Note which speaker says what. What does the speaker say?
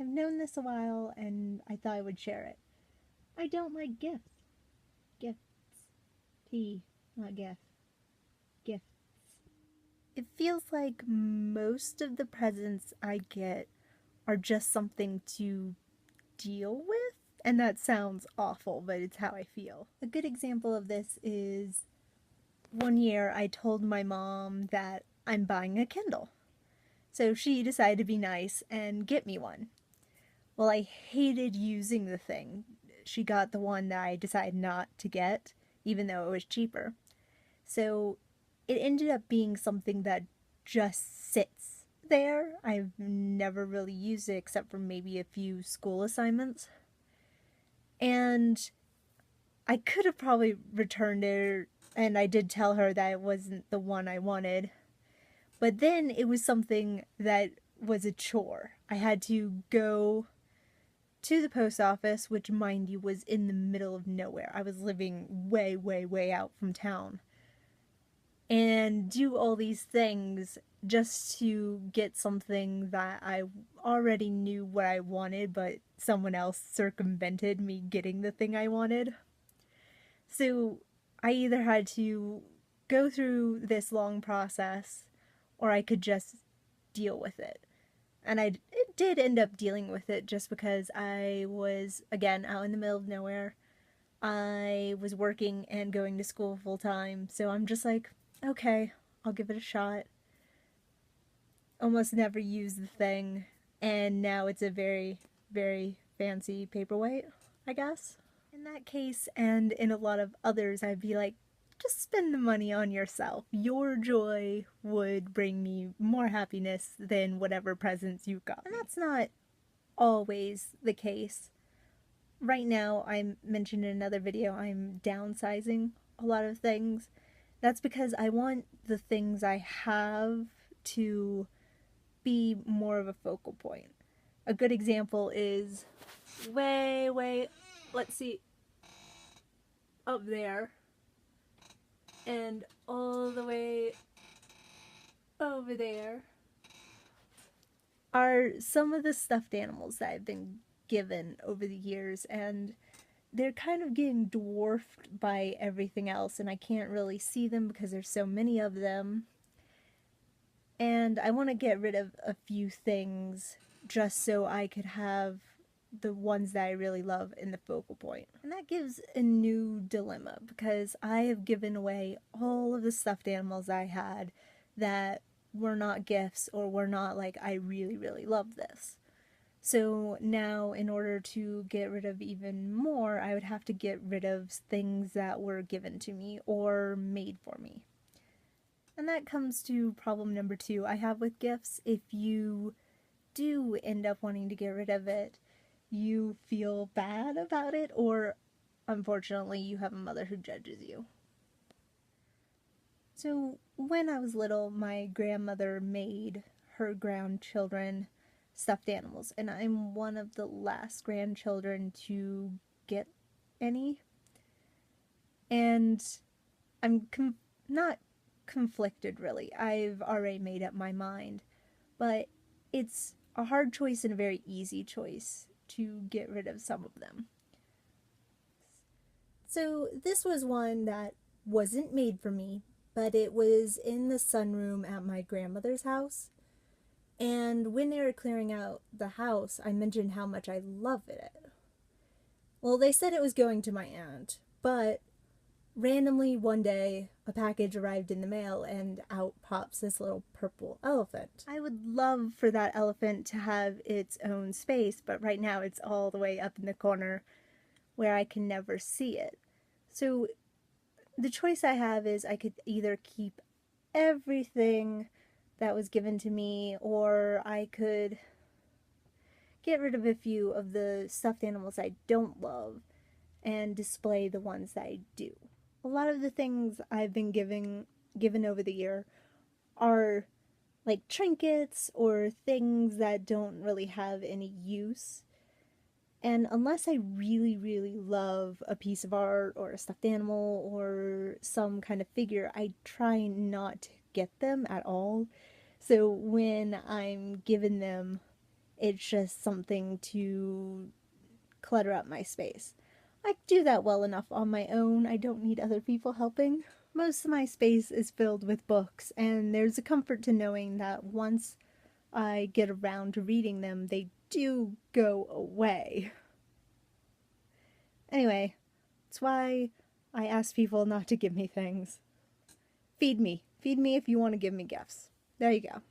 Speaker 1: I've known this a while and I thought I would share it. I don't like gifts. Gifts. T, not gif. Gifts. It feels like most of the presents I get are just something to deal with. And that sounds awful, but it's how I feel. A good example of this is one year I told my mom that I'm buying a Kindle. So she decided to be nice and get me one. Well, I hated using the thing. She got the one that I decided not to get, even though it was cheaper. So it ended up being something that just sits there. I've never really used it except for maybe a few school assignments. And I could have probably returned it, and I did tell her that it wasn't the one I wanted. But then it was something that was a chore. I had to go to the post office, which, mind you, was in the middle of nowhere. I was living way, way, way out from town. And do all these things just to get something that I already knew what I wanted, but someone else circumvented me getting the thing I wanted. So I either had to go through this long process or I could just deal with it. And I did end up dealing with it just because I was, again, out in the middle of nowhere. I was working and going to school full time, so I'm just like, okay, I'll give it a shot. Almost never used the thing, and now it's a very, very fancy paperweight, I guess. In that case, and in a lot of others, I'd be like, just spend the money on yourself. Your joy would bring me more happiness than whatever presents you got. And that's not always the case. Right now, I mentioned in another video, I'm downsizing a lot of things. That's because I want the things I have to be more of a focal point. A good example is way, let's see, up there and all the way over there are some of the stuffed animals that I've been given over the years, and they're kind of getting dwarfed by everything else, and I can't really see them because there's so many of them. And I want to get rid of a few things just so I could have the ones that I really love in the focal point. And that gives a new dilemma because I have given away all of the stuffed animals I had that were not gifts or were not like, I really, really love this. So now, in order to get rid of even more, I would have to get rid of things that were given to me or made for me. And that comes to problem number 2 I have with gifts. If you do end up wanting to get rid of it, you feel bad about it, or unfortunately, you have a mother who judges you. So, when I was little, my grandmother made her grandchildren stuffed animals, and I'm one of the last grandchildren to get any. And I'm not conflicted really. I've already made up my mind, but it's a hard choice and a very easy choice to get rid of some of them. So this was one that wasn't made for me, but it was in the sunroom at my grandmother's house. And when they were clearing out the house, I mentioned how much I loved it. Well, they said it was going to my aunt, but randomly one day a package arrived in the mail and out pops this little purple elephant. I would love for that elephant to have its own space, but right now it's all the way up in the corner where I can never see it. So the choice I have is I could either keep everything that was given to me, or I could get rid of a few of the stuffed animals I don't love and display the ones that I do. A lot of the things I've been given over the year are like trinkets or things that don't really have any use. And unless I really, really love a piece of art or a stuffed animal or some kind of figure, I try not to get them at all. So when I'm given them, It's just something to clutter up my space. I do that well enough on my own. I don't need other people helping. Most of my space is filled with books, and there's a comfort to knowing that once I get around to reading them, they do go away. Anyway, that's why I ask people not to give me things. Feed me. Feed me if you want to give me gifts. There you go.